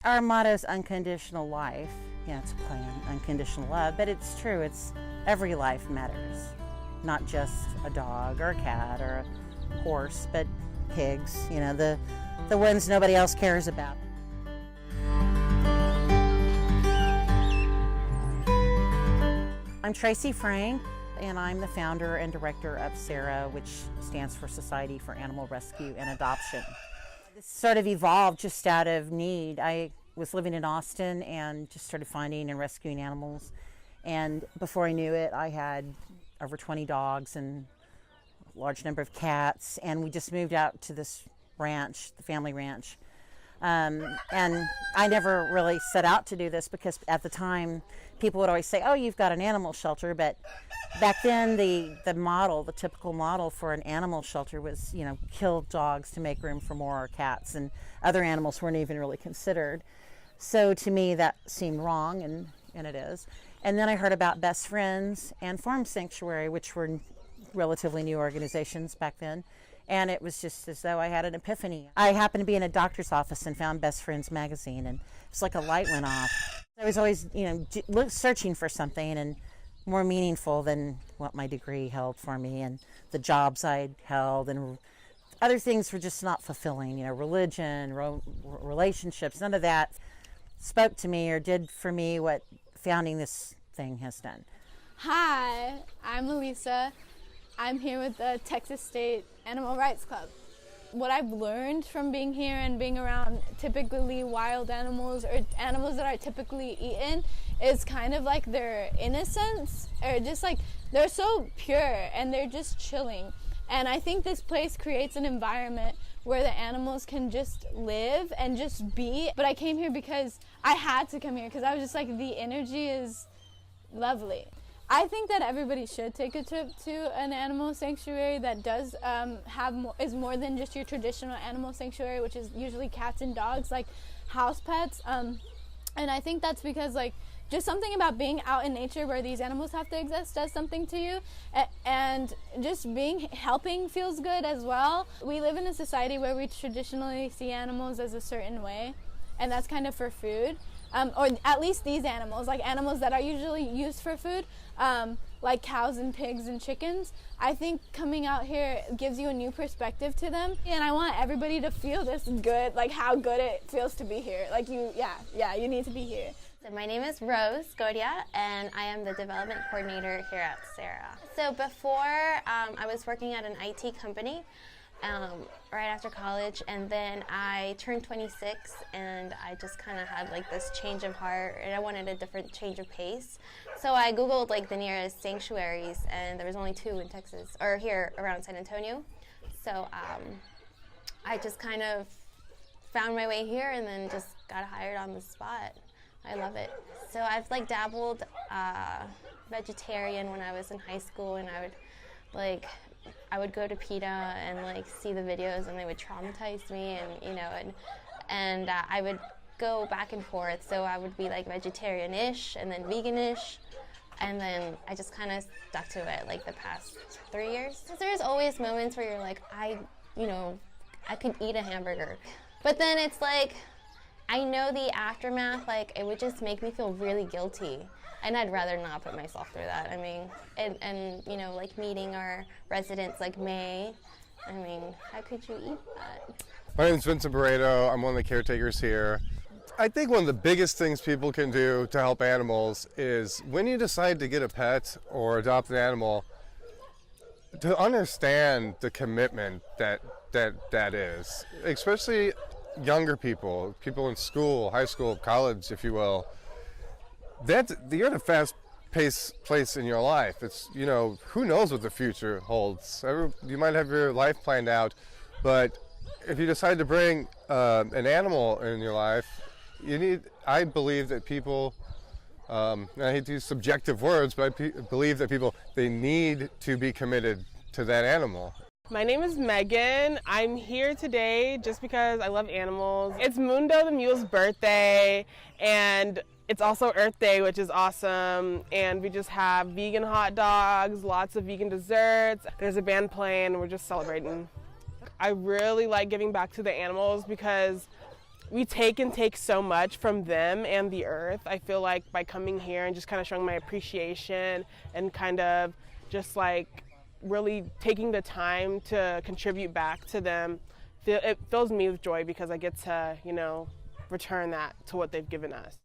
Our motto is unconditional life. Yeah, it's a play on unconditional love, but it's true. It's every life matters, not just a dog or a cat or a horse, but pigs, you know, the ones nobody else cares about. I'm Tracy Frank, and I'm the founder and director of SARA, which stands for Society for Animal Rescue and Adoption. This sort of evolved just out of need. I was living in Austin and just started finding and rescuing animals. And before I knew it, I had over 20 dogs and a large number of cats. And we just moved out to this ranch, the family ranch. And I never really set out to do this because at the time, people would always say, oh, you've got an animal shelter. But back then, the typical model for an animal shelter was, you know, kill dogs to make room for more cats, and other animals weren't even really considered. So to me, that seemed wrong, and it is. And then I heard about Best Friends and Farm Sanctuary, which were relatively new organizations back then. And it was just as though I had an epiphany. I happened to be in a doctor's office and found Best Friends magazine, and it's like a light went off. I was always, you know, searching for something and more meaningful than what my degree held for me, and the jobs I'd held, and other things were just not fulfilling. You know, religion, relationships, none of that spoke to me or did for me what founding this thing has done. Hi, I'm Louisa. I'm here with the Texas State Animal Rights Club. What I've learned from being here and being around typically wild animals or animals that are typically eaten is kind of like their innocence, or just like they're so pure and they're just chilling. And I think this place creates an environment where the animals can just live and just be. But I came here because I had to come here because I was just like, the energy is lovely. I think that everybody should take a trip to an animal sanctuary that does is more than just your traditional animal sanctuary, which is usually cats and dogs, like house pets. And I think that's because, like, just something about being out in nature where these animals have to exist does something to you, and just helping feels good as well. We live in a society where we traditionally see animals as a certain way, and that's kind of for food. Or at least these animals, like animals that are usually used for food, like cows and pigs and chickens. I think coming out here gives you a new perspective to them. And I want everybody to feel this good, like how good it feels to be here. Like you need to be here. So my name is Rose Godia, and I am the development coordinator here at SARA. So before, I was working at an IT company right after college, and then I turned 26, and I just kind of had like this change of heart, and I wanted a different change of pace. So I Googled like the nearest sanctuaries, and there was only 2 in Texas, or here around San Antonio. So I just kind of found my way here, and then just got hired on the spot. I love it. So I've like dabbled vegetarian when I was in high school, and I would go to PETA and like see the videos, and they would traumatize me, and you know, and I would go back and forth. So I would be like vegetarian-ish and then vegan-ish, and then I just kind of stuck to it like the past 3 years. Because there's always moments where you're like, I could eat a hamburger, but then it's like, I know the aftermath, like it would just make me feel really guilty. And I'd rather not put myself through that. I mean, and you know, like meeting our residents like May, I mean, how could you eat that? My name is Vincent Barreto. I'm one of the caretakers here. I think one of the biggest things people can do to help animals is when you decide to get a pet or adopt an animal, to understand the commitment that is, especially younger people in school, high school, college, if you will. You're at a fast-paced place in your life. It's, you know, who knows what the future holds. You might have your life planned out, but if you decide to bring an animal in your life, I believe that people, and I hate to use subjective words, but I believe that they need to be committed to that animal. My name is Megan. I'm here today just because I love animals. It's Mundo the mule's birthday, and it's also Earth Day, which is awesome. And we just have vegan hot dogs, lots of vegan desserts. There's a band playing, and we're just celebrating. I really like giving back to the animals because we take so much from them and the earth. I feel like by coming here and just kind of showing my appreciation and kind of just like really taking the time to contribute back to them, it fills me with joy because I get to, you know, return that to what they've given us.